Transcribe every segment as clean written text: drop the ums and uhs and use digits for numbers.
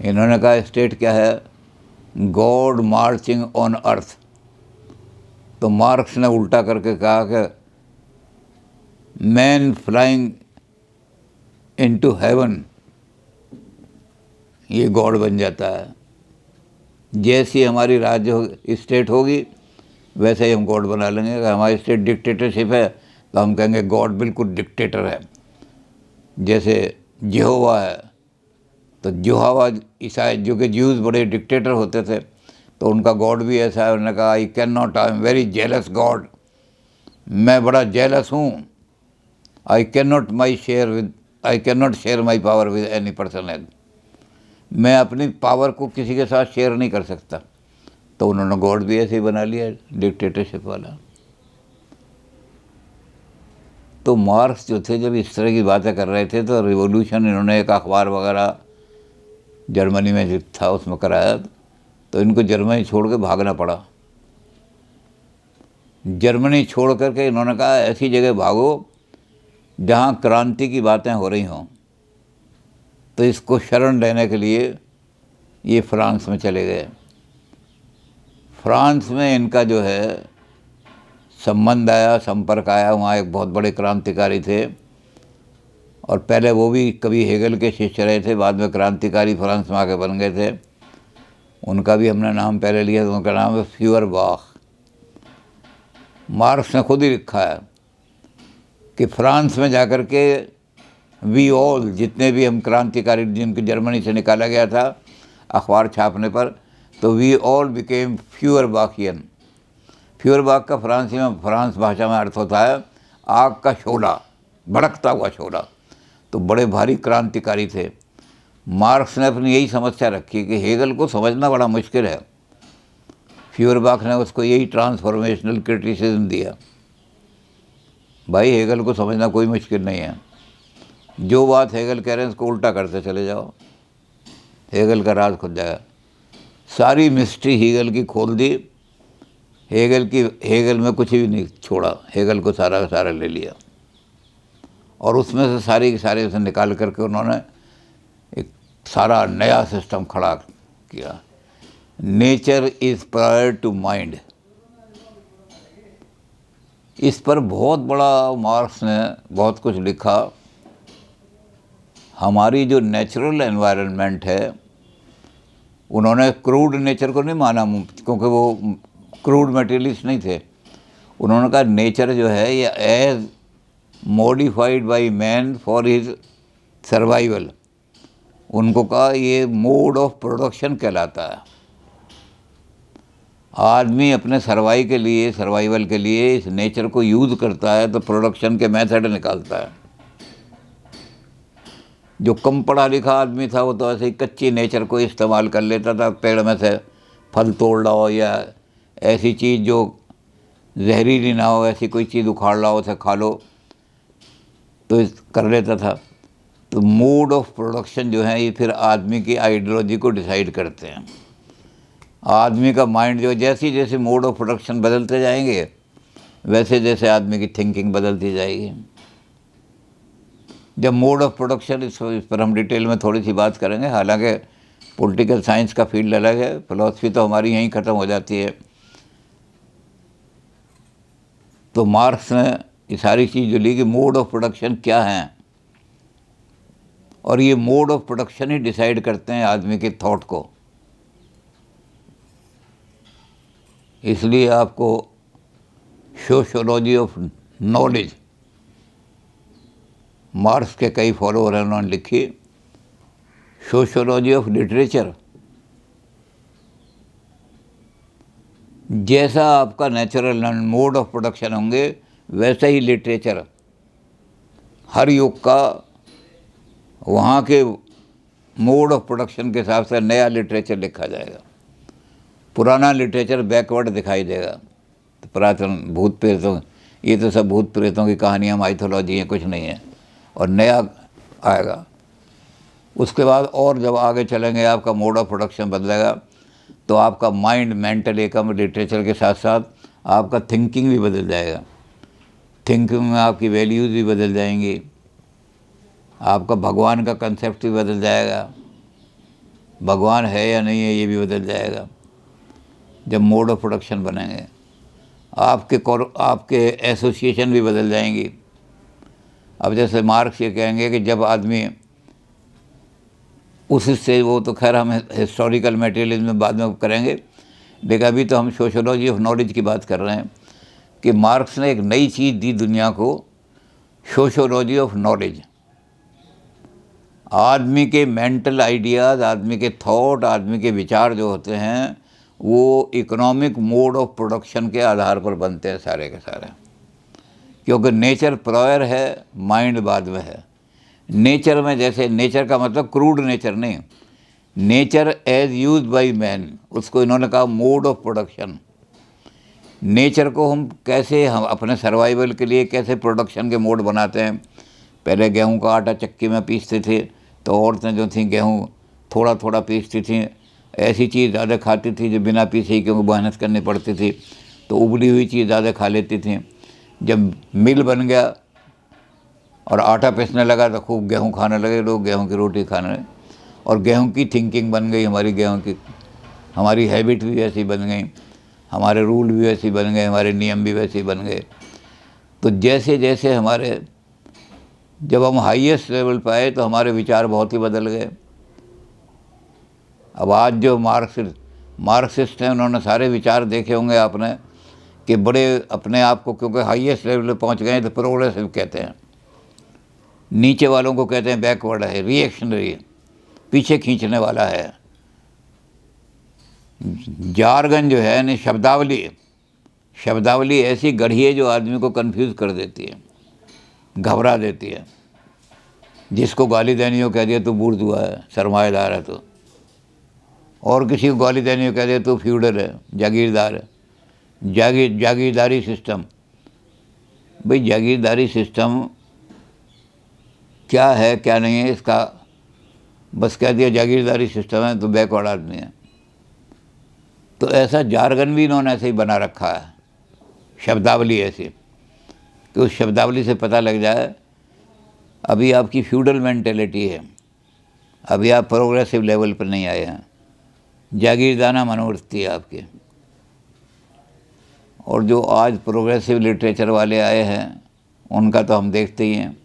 इन्होंने कहा स्टेट क्या है, गॉड मार्चिंग ऑन अर्थ। तो मार्क्स ने उल्टा करके कहा कि मैन फ्लाइंग इनटू हेवन, ये गॉड बन जाता है। जैसी हमारी राज्य स्टेट होगी वैसे ही हम गॉड बना लेंगे। अगर हमारी स्टेट डिक्टेटरशिप है तो हम कहेंगे गॉड बिल्कुल डिक्टेटर है। जैसे यहोवा है तो यहोवा ईसाई जो कि ज्यूज बड़े डिक्टेटर होते थे, तो उनका गॉड भी ऐसा है। उन्होंने कहा I can not, I am very jealous God, मैं बड़ा जेलस हूँ। I can not share my power with any person else, मैं अपनी पावर को किसी के साथ शेयर नहीं कर सकता। तो उन्होंने गॉड भी ऐसे ही बना लिया, डिक्टेटरशिप वाला। तो मार्क्स जो थे जब इस तरह की बातें कर रहे थे तो रिवॉल्यूशन इन्होंने एक अखबार वगैरह जर्मनी में जो था उसमें कराया, तो इनको जर्मनी छोड़ के भागना पड़ा। जर्मनी छोड़ करके इन्होंने कहा ऐसी जगह भागो जहाँ क्रांति की बातें हो रही हों। तो इसको शरण लेने के लिए ये फ्रांस में चले गए। फ्रांस में इनका जो है संबंध आया, संपर्क आया। वहाँ एक बहुत बड़े क्रांतिकारी थे और पहले वो भी कभी हेगल के शिष्य रहे थे, बाद में क्रांतिकारी फ्रांस में आके बन गए थे। उनका भी हमने नाम पहले लिया, तो उनका नाम है फ्यूअरबाख। मार्क्स ने खुद ही लिखा है कि फ्रांस में जाकर के वी ऑल, जितने भी हम क्रांतिकारी जिनको जर्मनी से निकाला गया था अखबार छापने पर, तो वी ऑल बिकेम फ्यूअरबाखियन। फ्यूअरबाख का फ्रांसी में, फ्रांस भाषा में अर्थ होता है आग का शोला, भड़कता हुआ शोला। तो बड़े भारी क्रांतिकारी थे। मार्क्स ने अपनी यही समस्या रखी कि हेगल को समझना बड़ा मुश्किल है। फ्यूअरबाख ने उसको यही ट्रांसफॉर्मेशनल क्रिटिसिज्म दिया, भाई हेगल को समझना कोई मुश्किल नहीं है, जो बात हेगल कह रहे हैं उसको उल्टा करते चले जाओ, हेगल का राज खुल जाएगा। सारी मिस्ट्री हेगल की खोल दी। हेगल में कुछ भी नहीं छोड़ा, हेगल को सारा का सारा ले लिया और उसमें से सारे के सारे उसे निकाल करके उन्होंने एक सारा नया सिस्टम खड़ा किया। Nature is prior to mind. इस पर बहुत बड़ा मार्क्स ने बहुत कुछ लिखा। हमारी जो नेचुरल एनवायरनमेंट है, उन्होंने क्रूड नेचर को नहीं माना क्योंकि वो क्रूड मटेरियलिस्ट नहीं थे। उन्होंने कहा नेचर जो है ये as modified by man for his survival. उनको कहा ये मोड ऑफ प्रोडक्शन कहलाता है। आदमी अपने सर्वाइवल के लिए इस नेचर को यूज़ करता है तो प्रोडक्शन के मेथड निकालता है। जो कम पढ़ा लिखा आदमी था वो तो ऐसे ही कच्ची नेचर को इस्तेमाल कर लेता था। पेड़ में से फल तोड़ लाओ या ऐसी चीज़ जो जहरीली ना हो, ऐसी कोई चीज़ उखाड़ लाओ उसे खा लो, तो कर लेता था। तो मोड ऑफ प्रोडक्शन जो है ये फिर आदमी की आइडियोलॉजी को डिसाइड करते हैं। आदमी का माइंड जो जैसे जैसे मोड ऑफ प्रोडक्शन बदलते जाएंगे वैसे जैसे आदमी की थिंकिंग बदलती जाएगी। जब मोड ऑफ प्रोडक्शन, इस पर हम डिटेल में थोड़ी सी बात करेंगे। हालांकि पॉलिटिकल साइंस का फील्ड अलग है, फिलॉसफी तो हमारी यहीं ख़त्म हो जाती है। तो मार्क्स ने ये सारी चीज़ जो ली कि मोड ऑफ प्रोडक्शन क्या हैं, और ये mode of production he decide करते हैं आदमी के थॉट को। इसलिए आपको सोशियोलॉजी ऑफ नॉलेज, मार्क्स के कई फॉलोअर हैं, उन्होंने लिखी सोशियोलॉजी ऑफ लिटरेचर। जैसा आपका नेचुरल मोड ऑफ प्रोडक्शन होंगे वैसा ही लिटरेचर, हर युग का वहाँ के मोड ऑफ प्रोडक्शन के हिसाब से नया लिटरेचर लिखा जाएगा। पुराना लिटरेचर बैकवर्ड दिखाई देगा। तो पुरातन भूत प्रेतों, ये तो सब भूत प्रेतों की कहानियाँ, माइथोलॉजी है, कुछ नहीं है। और नया आएगा। उसके बाद और जब आगे चलेंगे आपका मोड ऑफ प्रोडक्शन बदलेगा तो आपका माइंड मेंटल एकम लिटरेचर के साथ साथ आपका थिंकिंग भी बदल जाएगा। थिंकिंग में आपकी वैल्यूज़ भी बदल जाएंगी, आपका भगवान का कंसेप्ट भी बदल जाएगा। भगवान है या नहीं है ये भी बदल जाएगा जब मोड ऑफ प्रोडक्शन बनेंगे। आपके एसोसिएशन भी बदल जाएंगी। अब जैसे मार्क्स ये कहेंगे कि जब आदमी उससे, वो तो खैर हम हिस्टोरिकल मटेरियल में बाद में करेंगे, लेकिन अभी तो हम सोशोलॉजी ऑफ नॉलेज की बात कर रहे हैं कि मार्क्स ने एक नई चीज़ दी दुनिया को, सोशोलॉजी ऑफ नॉलेज। आदमी के मेंटल आइडियाज़, आदमी के थॉट, आदमी के विचार जो होते हैं वो इकोनॉमिक मोड ऑफ प्रोडक्शन के आधार पर बनते हैं सारे के सारे, क्योंकि नेचर प्रायर है, माइंड बाद में है। नेचर में, जैसे नेचर का मतलब क्रूड नेचर नहीं, nature as use by man, उसको इन्होंने कहा मोड ऑफ प्रोडक्शन। नेचर को हम अपने सर्वाइवल के लिए कैसे प्रोडक्शन के मोड बनाते हैं। पहले गेहूं का आटा चक्की में पीसते थे, तो औरतें जो थीं गेहूं थोड़ा थोड़ा पीसती थीं, ऐसी चीज़ ज़्यादा खाती थी जो बिना पीसे ही, क्योंकि मेहनत करनी पड़ती थी, तो उबली हुई चीज़ ज़्यादा खा लेती थीं। जब मिल बन गया और आटा पीसने लगा तो खूब गेहूं खाने लगे लोग, गेहूं की रोटी खाने लगे, और गेहूं की थिंकिंग बन गई हमारी, गेहूं की हमारी हैबिट भी ऐसी बन गई, हमारे रूल भी वैसे बन गए, हमारे नियम भी वैसे बन गए। तो जैसे जैसे जब हम हाईएस्ट लेवल पर आए तो हमारे विचार बहुत ही बदल गए। अब आज जो मार्क्सिस्ट हैं, उन्होंने सारे विचार देखे होंगे आपने कि बड़े अपने आप को, क्योंकि हाईएस्ट लेवल पे पहुंच गए तो प्रोग्रेसिव कहते हैं, नीचे वालों को कहते हैं बैकवर्ड है, रिएक्शनरी, पीछे खींचने वाला है। जारगन जो है यानी शब्दावली ऐसी गढ़ी है जो आदमी को कंफ्यूज कर देती है, घबरा देती है। जिसको गाली देनी हो कह दिया तो बूर्जुआ है, सरमाएदार है तो, और किसी को गाली देनी हो कह दिया तो फ्यूडल है, जागीरदार है। जागीरदारी सिस्टम, भाई जागीरदारी सिस्टम क्या है क्या नहीं है इसका बस कह दिया जागीरदारी सिस्टम है तो बैकवर्ड आदमी है। तो ऐसा जारगन भी इन्होंने ऐसे ही बना रखा है, शब्दावली ऐसी कि उस शब्दावली से पता लग जाए अभी आपकी फ्यूडल मेंटेलिटी है, अभी आप प्रोग्रेसिव लेवल पर नहीं आए हैं, जागीरदाना मनोवृत्ति है आपकी। और जो आज प्रोग्रेसिव लिटरेचर वाले आए हैं उनका तो हम देखते ही हैं,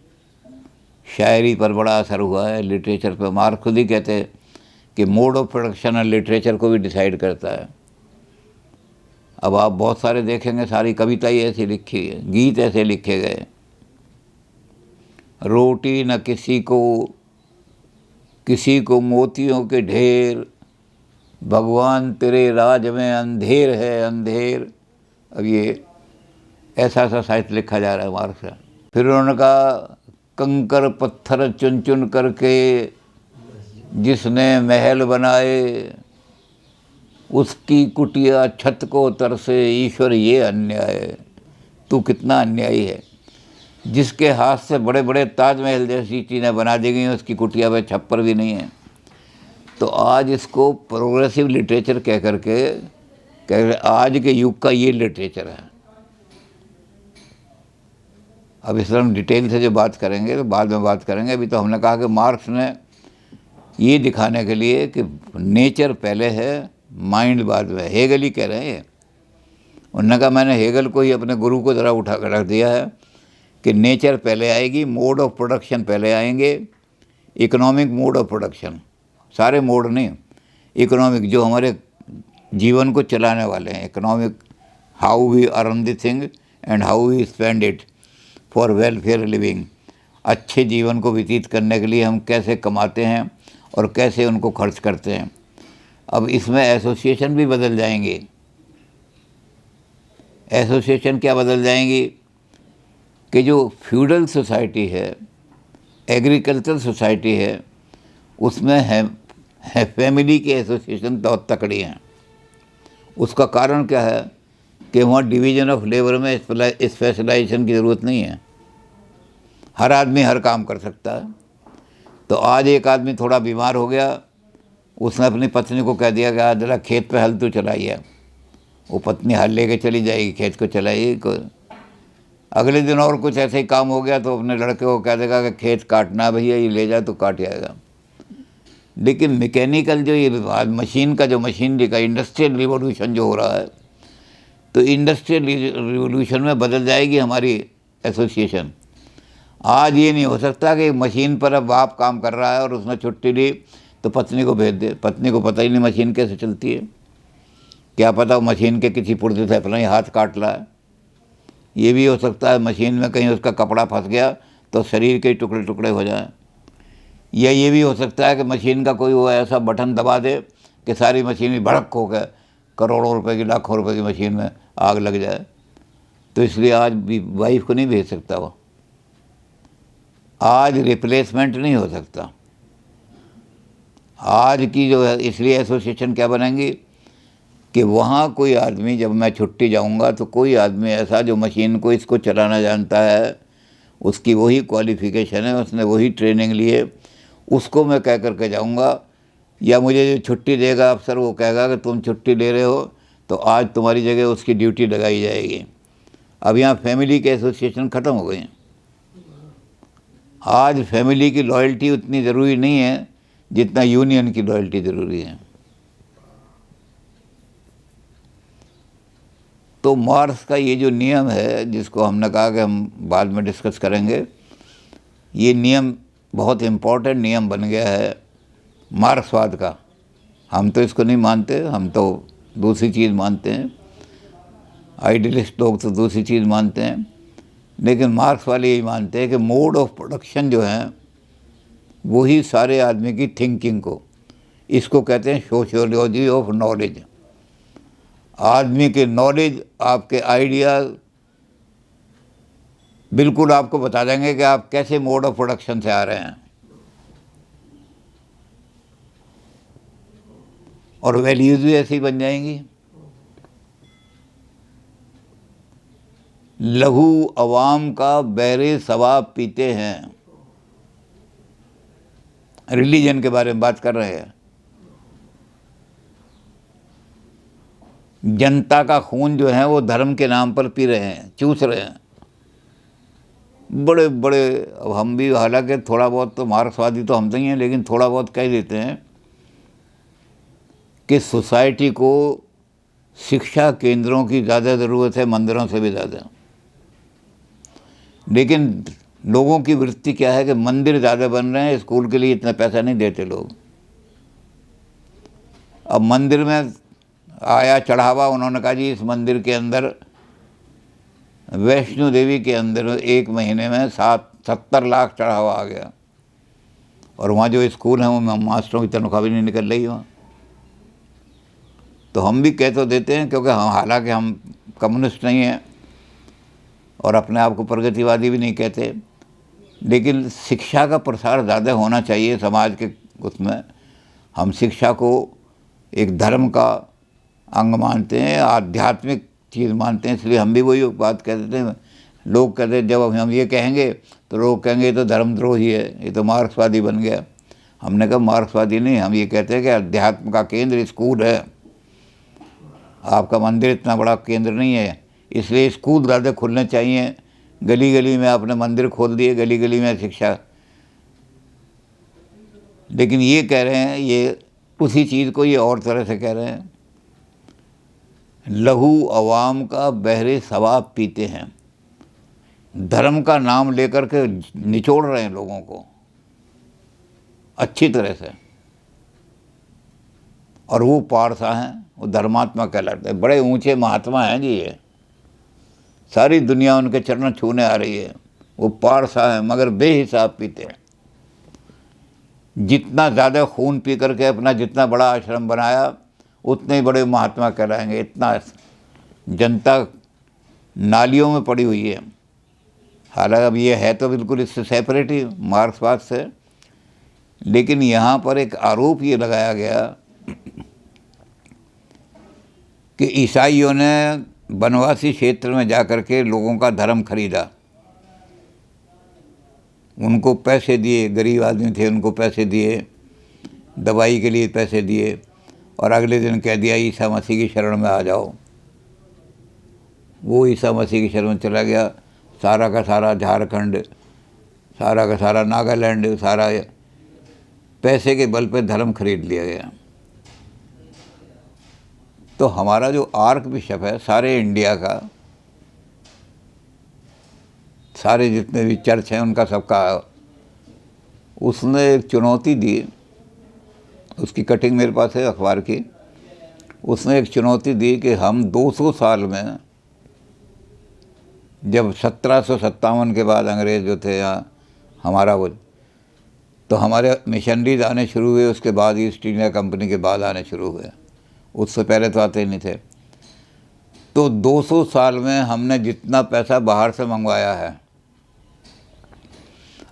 शायरी पर बड़ा असर हुआ है, लिटरेचर पर। मार्क्स खुद ही कहते हैं कि मोड ऑफ प्रोडक्शन और लिटरेचर को भी डिसाइड करता है। अब आप बहुत सारे देखेंगे, सारी कविता ही ऐसी लिखी है, गीत ऐसे लिखे गए, रोटी न किसी को मोतियों के ढेर, भगवान तेरे राज में अंधेर है अंधेर। अब ये ऐसा साहित्य लिखा जा रहा है मार्क्स से। फिर उन्होंने कहा कंकर पत्थर चुन चुन करके जिसने महल बनाए, उसकी कुटिया छत को तरसे ईश्वर ये अन्याय। तू कितना अन्यायी है, जिसके हाथ से बड़े बड़े ताजमहल जैसी चीज़ें बना दी गई हैं, उसकी कुटिया पे छप्पर भी नहीं है। तो आज इसको प्रोग्रेसिव लिटरेचर कह करके आज के युग का ये लिटरेचर है। अब इस तरह हम डिटेल से जो बात करेंगे तो बाद में बात करेंगे। अभी तो हमने कहा कि मार्क्स ने ये दिखाने के लिए कि नेचर पहले है, माइंड बाद में। हेगल ही कह रहे हैं, उन्होंने कहा मैंने हेगल को ही अपने गुरु को ज़रा उठा कर रख दिया है कि नेचर पहले आएगी, मोड ऑफ प्रोडक्शन पहले आएंगे, इकोनॉमिक मोड ऑफ प्रोडक्शन, सारे मोड नहीं, इकोनॉमिक जो हमारे जीवन को चलाने वाले हैं, economic, how we earn the thing and how we spend it for welfare living. अच्छे जीवन को व्यतीत करने के लिए हम कैसे कमाते हैं और कैसे उनको खर्च करते हैं। अब इसमें एसोसिएशन भी बदल जाएंगे। एसोसिएशन क्या बदल जाएंगी कि जो फ्यूडल सोसाइटी है, एग्रीकल्चर सोसाइटी है, उसमें है फैमिली के एसोसिएशन बहुत तकड़ी हैं। उसका कारण क्या है कि वहाँ डिवीज़न ऑफ लेबर में स्पेशलाइजेशन की ज़रूरत नहीं है, हर आदमी हर काम कर सकता है। तो आज एक आदमी थोड़ा बीमार हो गया, उसने अपनी पत्नी को कह दिया कि आज जरा खेत पे हल तो चलाइए। वो पत्नी हल लेके चली जाएगी, खेत को चलाएगी। अगले दिन और कुछ ऐसे ही काम हो गया तो अपने लड़के को कह देगा कि खेत काटना भैया, ये ले जा तो काट आएगा। लेकिन मैकेनिकल जो ये आज मशीन का जो मशीनरी का इंडस्ट्रियल रिवॉल्यूशन जो हो रहा है, तो इंडस्ट्रियल रिवॉल्यूशन में बदल जाएगी हमारी एसोसिएशन। आज ये नहीं हो सकता कि मशीन पर अब बाप काम कर रहा है और उसने छुट्टी ली तो पत्नी को भेज दे। पत्नी को पता ही नहीं मशीन कैसे चलती है, क्या पता मशीन के किसी पुर्जे से अपना ही हाथ काट ला है। ये भी हो सकता है मशीन में कहीं उसका कपड़ा फंस गया तो शरीर के टुकड़े टुकड़े हो जाएं। या ये भी हो सकता है कि मशीन का कोई वो ऐसा बटन दबा दे कि सारी मशीन ही भड़क हो गए, करोड़ों रुपए की लाखों रुपए की मशीन में आग लग जाए। तो इसलिए आज भी वाइफ को नहीं भेज सकता वो, आज रिप्लेसमेंट नहीं हो सकता। आज की जो है, इसलिए एसोसिएशन क्या बनाएंगी कि वहाँ कोई आदमी, जब मैं छुट्टी जाऊँगा तो कोई आदमी ऐसा जो मशीन को इसको चलाना जानता है, उसकी वही क्वालिफ़िकेशन है, उसने वही ट्रेनिंग ली है, उसको मैं कह करके जाऊँगा। या मुझे जो छुट्टी देगा अफसर वो कहेगा कि तुम छुट्टी ले रहे हो तो आज तुम्हारी जगह उसकी ड्यूटी लगाई जाएगी। अब यहाँ फैमिली के एसोसिएशन ख़त्म हो गए हैं। आज फैमिली की लॉयल्टी उतनी ज़रूरी नहीं है जितना यूनियन की लॉयल्टी ज़रूरी है। तो मार्क्स का ये जो नियम है, जिसको हमने कहा कि हम बाद में डिस्कस करेंगे, ये नियम बहुत इम्पोर्टेंट नियम बन गया है मार्क्सवाद का। हम तो इसको नहीं मानते, हम तो दूसरी चीज़ मानते हैं, आइडियलिस्ट लोग तो दूसरी चीज़ मानते हैं, लेकिन मार्क्स वाले यही मानते हैं कि मोड ऑफ प्रोडक्शन जो है वही सारे आदमी की थिंकिंग को, इसको कहते हैं सोशियोलॉजी ऑफ नॉलेज। आदमी के नॉलेज, आपके आइडिया बिल्कुल आपको बता देंगे कि आप कैसे मोड ऑफ प्रोडक्शन से आ रहे हैं। और वैल्यूज़ भी ऐसी बन जाएंगी। लघु अवाम का बहरे सवाब पीते हैं, रिलीजन के बारे में बात कर रहे हैं। जनता का खून जो है वो धर्म के नाम पर पी रहे हैं, चूस रहे हैं बड़े बड़े। अब हम भी हालांकि थोड़ा बहुत तो मार्क्सवादी तो हम नहीं हैं, लेकिन थोड़ा बहुत कह देते हैं कि सोसाइटी को शिक्षा केंद्रों की ज़्यादा ज़रूरत है, मंदिरों से भी ज़्यादा। लेकिन लोगों की वृत्ति क्या है कि मंदिर ज़्यादा बन रहे हैं, स्कूल के लिए इतना पैसा नहीं देते लोग। अब मंदिर में आया चढ़ावा, उन्होंने कहा जी इस मंदिर के अंदर, वैष्णो देवी के अंदर एक महीने में 70 लाख चढ़ावा आ गया। और वहाँ जो स्कूल हैं वो मास्टरों की तनख्वाह भी नहीं निकल रही वहाँ। तो हम भी कह तो देते हैं, क्योंकि हम हालांकि हम कम्युनिस्ट नहीं हैं और अपने आप को प्रगतिवादी भी नहीं कहते, लेकिन शिक्षा का प्रसार ज़्यादा होना चाहिए समाज के उसमें। हम शिक्षा को एक धर्म का अंग मानते हैं, आध्यात्मिक चीज़ मानते हैं, इसलिए हम भी वही बात कह देते हैं। लोग कहते हैं जब हम ये कहेंगे तो लोग कहेंगे ये तो धर्मद्रोही है, ये तो मार्क्सवादी बन गया। हमने कहा मार्क्सवादी नहीं, हम ये कहते हैं कि अध्यात्म का केंद्र स्कूल है। आपका मंदिर इतना बड़ा केंद्र नहीं है, इसलिए स्कूल ज़्यादा खुलने चाहिए। गली गली में आपने मंदिर खोल दिए, गली गली में शिक्षा। लेकिन ये कह रहे हैं, ये उसी चीज़ को ये और तरह से कह रहे हैं। लघु अवाम का बहरे सवाब पीते हैं, धर्म का नाम लेकर के निचोड़ रहे हैं लोगों को अच्छी तरह से। और वो पारसा हैं, वो धर्मात्मा कहलाते हैं, बड़े ऊंचे महात्मा हैं जी। ये सारी दुनिया उनके चरण छूने आ रही है। वो पारसा हैं मगर बेहिसाब पीते हैं। जितना ज़्यादा खून पी करके अपना जितना बड़ा आश्रम बनाया उतने ही बड़े महात्मा कहलाएंगे। इतना जनता नालियों में पड़ी हुई है। हालांकि अब ये है तो बिल्कुल इससे सेपरेट ही मार्क्सवाद से, लेकिन यहाँ पर एक आरोप ये लगाया गया कि ईसाइयों ने वनवासी क्षेत्र में जाकर के लोगों का धर्म खरीदा, उनको पैसे दिए, गरीब आदमी थे उनको पैसे दिए, दवाई के लिए पैसे दिए, और अगले दिन कह दिया ईसा मसीह की शरण में आ जाओ। वो ईसा मसीह की शरण में चला गया। सारा का सारा झारखंड, सारा का सारा नागालैंड, सारा पैसे के बल पे धर्म खरीद लिया गया। तो हमारा जो आर्क बिशप है सारे इंडिया का, सारे जितने भी चर्च हैं उनका सबका, उसने एक चुनौती दी, उसकी कटिंग मेरे पास है अखबार की। उसने एक चुनौती दी कि हम 200 साल में, जब 1757 के बाद अंग्रेज़ जो थे यहाँ हमारा वो, तो हमारे मिशनरीज आने शुरू हुए, उसके बाद ईस्ट इंडिया कंपनी के बाद आने शुरू हुए, उससे पहले तो आते ही नहीं थे। तो 200 साल में हमने जितना पैसा बाहर से मंगवाया है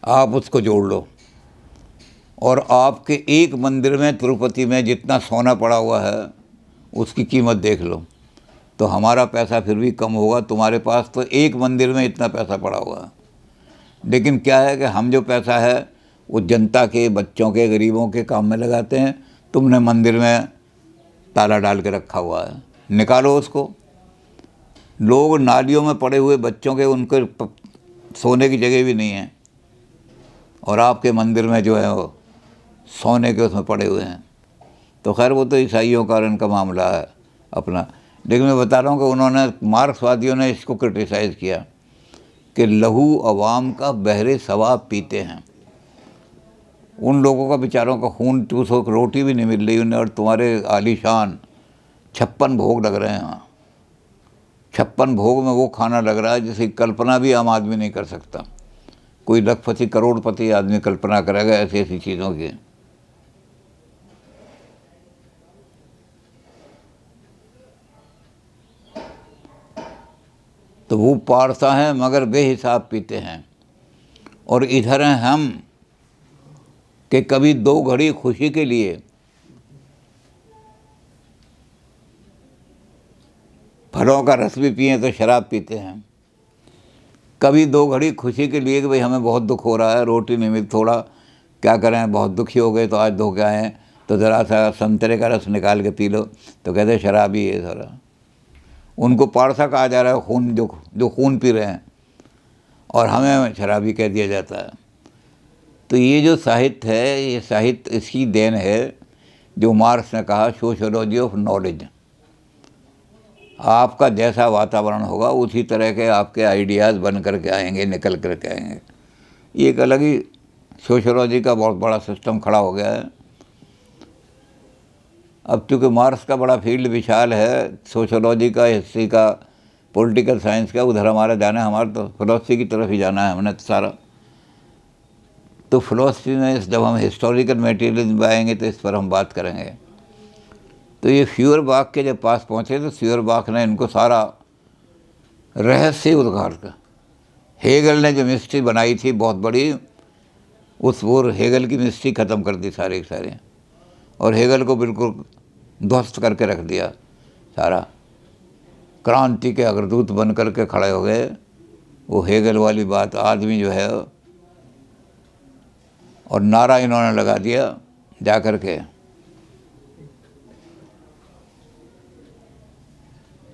आप उसको जोड़ लो, और आपके एक मंदिर में तिरुपति में जितना सोना पड़ा हुआ है उसकी कीमत देख लो, तो हमारा पैसा फिर भी कम होगा। तुम्हारे पास तो एक मंदिर में इतना पैसा पड़ा हुआ है, लेकिन क्या है कि हम जो पैसा है वो जनता के, बच्चों के, गरीबों के काम में लगाते हैं। तुमने मंदिर में ताला डाल के रखा हुआ है, निकालो उसको। लोग नालियों में पड़े हुए बच्चों के, उनके सोने की जगह भी नहीं है, और आपके मंदिर में जो है वो सोने के उसमें पड़े हुए हैं। तो खैर वो तो ईसाइयों का और इनका मामला है अपना, लेकिन मैं बता रहा हूँ कि उन्होंने, मार्क्सवादियों ने इसको क्रिटिसाइज़ किया कि लहू अवाम का बहरे सवाब पीते हैं। उन लोगों का बेचारों का खून चूसो, रोटी भी नहीं मिल रही उन्हें, और तुम्हारे आलीशान 56 भोग लग रहे हैं। 56 भोग में वो खाना लग रहा है जिसकी कल्पना भी आम आदमी नहीं कर सकता। कोई लखपति करोड़पति आदमी कल्पना करेगा ऐसी ऐसी चीज़ों की। तो वो पारसा हैं मगर बेहिसाब पीते हैं, और इधर हैं हम कि कभी 2 घड़ी खुशी के लिए फलों का रस भी पिए तो शराब पीते हैं। कभी 2 घड़ी खुशी के लिए कि भाई हमें बहुत दुख हो रहा है, रोटी नहीं मिली, थोड़ा क्या करें, बहुत दुखी हो गए तो आज धो के आए हैं, तो ज़रा सा संतरे का रस निकाल के पी लो, तो कहते शराबी है सारा। उनको पारसा कहा जा रहा है, खून जो खून पी रहे हैं, और हमें शराबी कह दिया जाता है। तो ये जो साहित्य है, ये साहित्य इसकी देन है जो मार्क्स ने कहा सोशियोलॉजी ऑफ नॉलेज। आपका जैसा वातावरण होगा उसी तरह के आपके आइडियाज़ बन करके आएंगे, निकल करके आएंगे। ये एक अलग ही सोशियोलॉजी का बहुत बड़ा सिस्टम खड़ा हो गया है। अब चूँकि मार्क्स का बड़ा फील्ड विशाल है, सोशियोलॉजी का, हिस्ट्री का, पॉलिटिकल साइंस का, उधर हमारा जाना है, हमारा तो फिलोसफी की तरफ ही जाना है हमने तो सारा। तो फिलोसफी में जब हम हिस्टोरिकल मटेरियलिज्म में आएंगे तो इस पर हम बात करेंगे। तो ये फ्यूअरबाख के जब पास पहुँचे तो फ्यूअरबाख ने इनको सारा रहस्य उद्घाट कर, हेगल ने जो मिस्ट्री बनाई थी बहुत बड़ी, उस वो हेगल की मिस्ट्री ख़त्म कर दी सारे के सारे, और हेगल को बिल्कुल ध्वस्त करके रख दिया सारा। क्रांति के अग्रदूत बन करके खड़े हो गए। वो हेगल वाली बात आदमी जो है, और नारा इन्होंने लगा दिया जा कर के,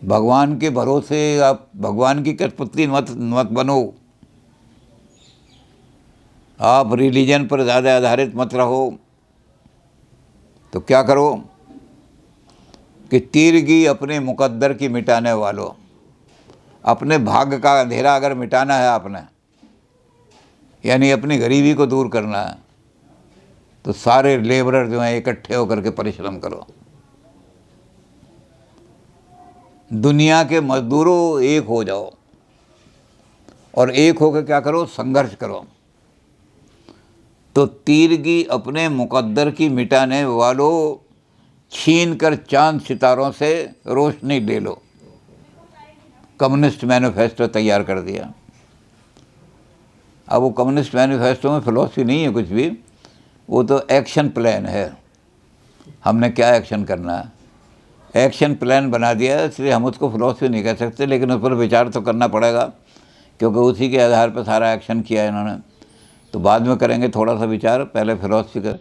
भगवान के भरोसे आप भगवान की कठपुतली मत बनो, आप रिलीजन पर ज़्यादा आधारित मत रहो। तो क्या करो कि तीरगी अपने मुकद्दर की मिटाने वालों, अपने भाग्य का अंधेरा अगर मिटाना है आपने, यानी अपनी गरीबी को दूर करना है, तो सारे लेबरर जो हैं इकट्ठे होकर के परिश्रम करो। दुनिया के मजदूरों एक हो जाओ, और एक होकर क्या करो, संघर्ष करो। तो तीरगी अपने मुकद्दर की मिटाने वालों, छीन कर चांद सितारों से रोशनी ले लो। कम्युनिस्ट मैनिफेस्टो तैयार कर दिया। अब वो कम्युनिस्ट मैनिफेस्टो में फिलॉसफी नहीं है कुछ भी, वो तो एक्शन प्लान है, हमने क्या एक्शन करना है, एक्शन प्लान बना दिया है। इसलिए हम उसको फिलॉसफी नहीं कह सकते, लेकिन उस पर विचार तो करना पड़ेगा, क्योंकि उसी के आधार पर सारा एक्शन किया है इन्होंने। तो बाद में करेंगे थोड़ा सा विचार, पहले फिलॉसफी कर